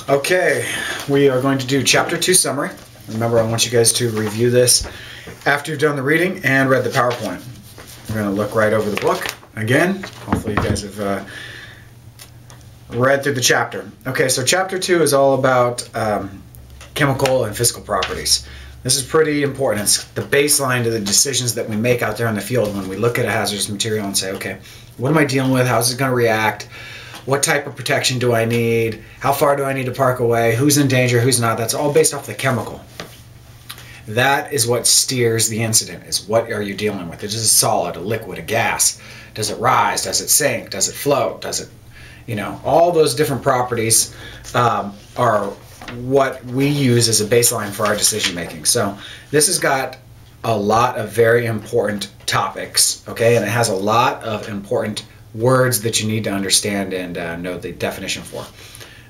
Okay, we are going to do Chapter 2 summary. Remember, I want you guys to review this after you've done the reading and read the PowerPoint. We're going to look right over the book again. Hopefully you guys have read through the chapter. Okay, so Chapter 2 is all about chemical and physical properties. This is pretty important. It's the baseline to the decisions that we make out there in the field when we look at a hazardous material and say, okay, what am I dealing with? How's it going to react? What type of protection do I need? How far do I need to park away? Who's in danger? Who's not? That's all based off the chemical. That is what steers the incident, is what are you dealing with? Is it a solid, a liquid, a gas? Does it rise? Does it sink? Does it float? Does it, all those different properties are what we use as a baseline for our decision making. So this has got a lot of very important topics, okay, and it has a lot of important words that you need to understand and know the definition for.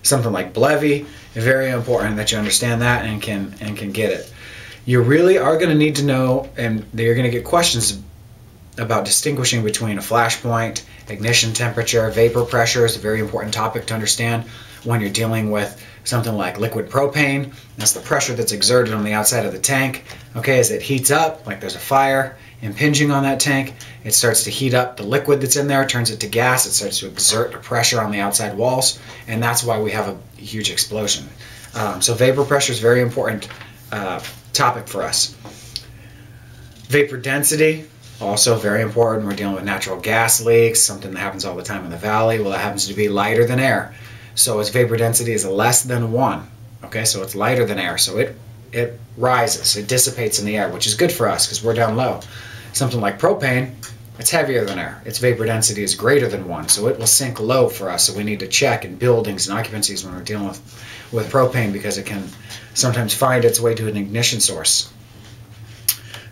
Something like BLEVE, very important that you understand that and can get it. You really are going to need to know, and you're going to get questions about distinguishing between a flash point, ignition temperature, vapor pressure is a very important topic to understand when you're dealing with something like liquid propane. That's the pressure that's exerted on the outside of the tank. Okay, as it heats up, like there's a fire impinging on that tank, it starts to heat up the liquid that's in there, turns it to gas, it starts to exert pressure on the outside walls, and that's why we have a huge explosion. So vapor pressure is a very important topic for us. Vapor density, also very important. We're dealing with natural gas leaks, something that happens all the time in the valley. Well, it happens to be lighter than air. So its vapor density is less than 1. Okay, so it's lighter than air. So it rises, it dissipates in the air, which is good for us because we're down low. Something like propane, it's heavier than air. Its vapor density is greater than 1, so it will sink low for us. So we need to check in buildings and occupancies when we're dealing with propane because it can sometimes find its way to an ignition source.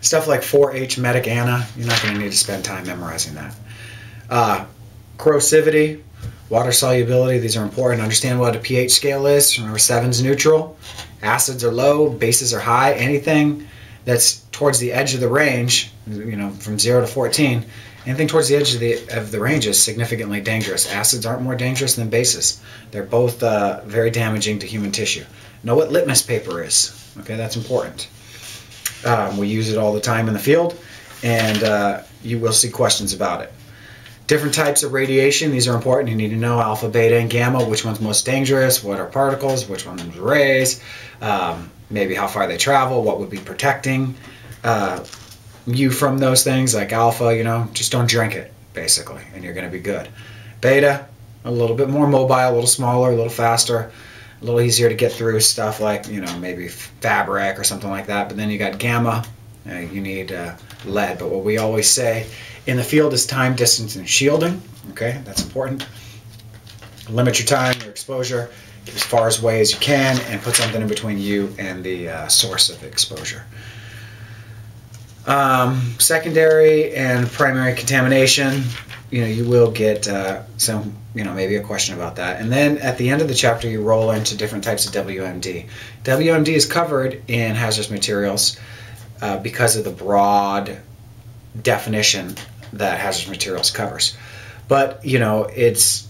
Stuff like 4H medic Anna, you're not going to need to spend time memorizing that. Corrosivity, water solubility, these are important. Understand what a pH scale is. Remember, 7's neutral, acids are low, bases are high. Anything that's towards the edge of the range, from 0 to 14, anything towards the edge of the range is significantly dangerous. Acids aren't more dangerous than bases. They're both very damaging to human tissue. Know what litmus paper is. Okay, that's important. We use it all the time in the field, and you will see questions about it. Different types of radiation, these are important. You need to know alpha, beta, and gamma, which one's most dangerous, what are particles, which one's rays, maybe how far they travel, what would be protecting you from those things, like alpha, just don't drink it, basically, and you're going to be good. Beta, a little bit more mobile, a little smaller, a little faster, a little easier to get through stuff like, maybe fabric or something like that. But then you got gamma, you need lead. But what we always say in the field is time, distance, and shielding. Okay, that's important. Limit your time, your exposure, get as far away as you can, and put something in between you and the source of the exposure. Secondary and primary contamination, you will get some, maybe a question about that. And then at the end of the chapter, you roll into different types of WMD. WMD is covered in hazardous materials because of the broad definition that hazardous materials covers. But, it's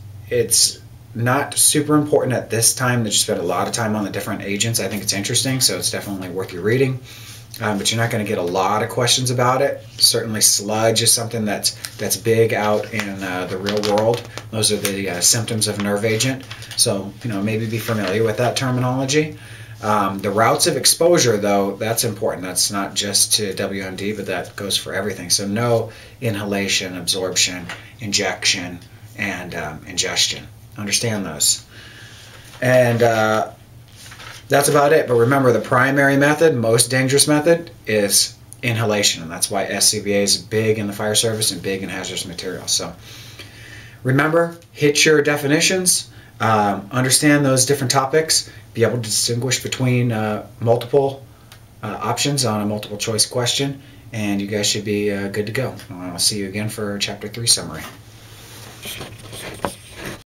not super important at this time that you spend a lot of time on the different agents. I think it's interesting, so it's definitely worth your reading. But you're not going to get a lot of questions about it. Certainly sludge is something that's big out in the real world. Those are the symptoms of a nerve agent. So, maybe be familiar with that terminology. The routes of exposure, though, that's important. That's not just to WMD, but that goes for everything. So no inhalation, absorption, injection, and ingestion. Understand those. And that's about it. But remember, the primary method, most dangerous method, is inhalation. And that's why SCBA is big in the fire service and big in hazardous materials. So remember, hit your definitions, understand those different topics, be able to distinguish between multiple options on a multiple choice question, and you guys should be good to go. I'll see you again for Chapter 3 summary.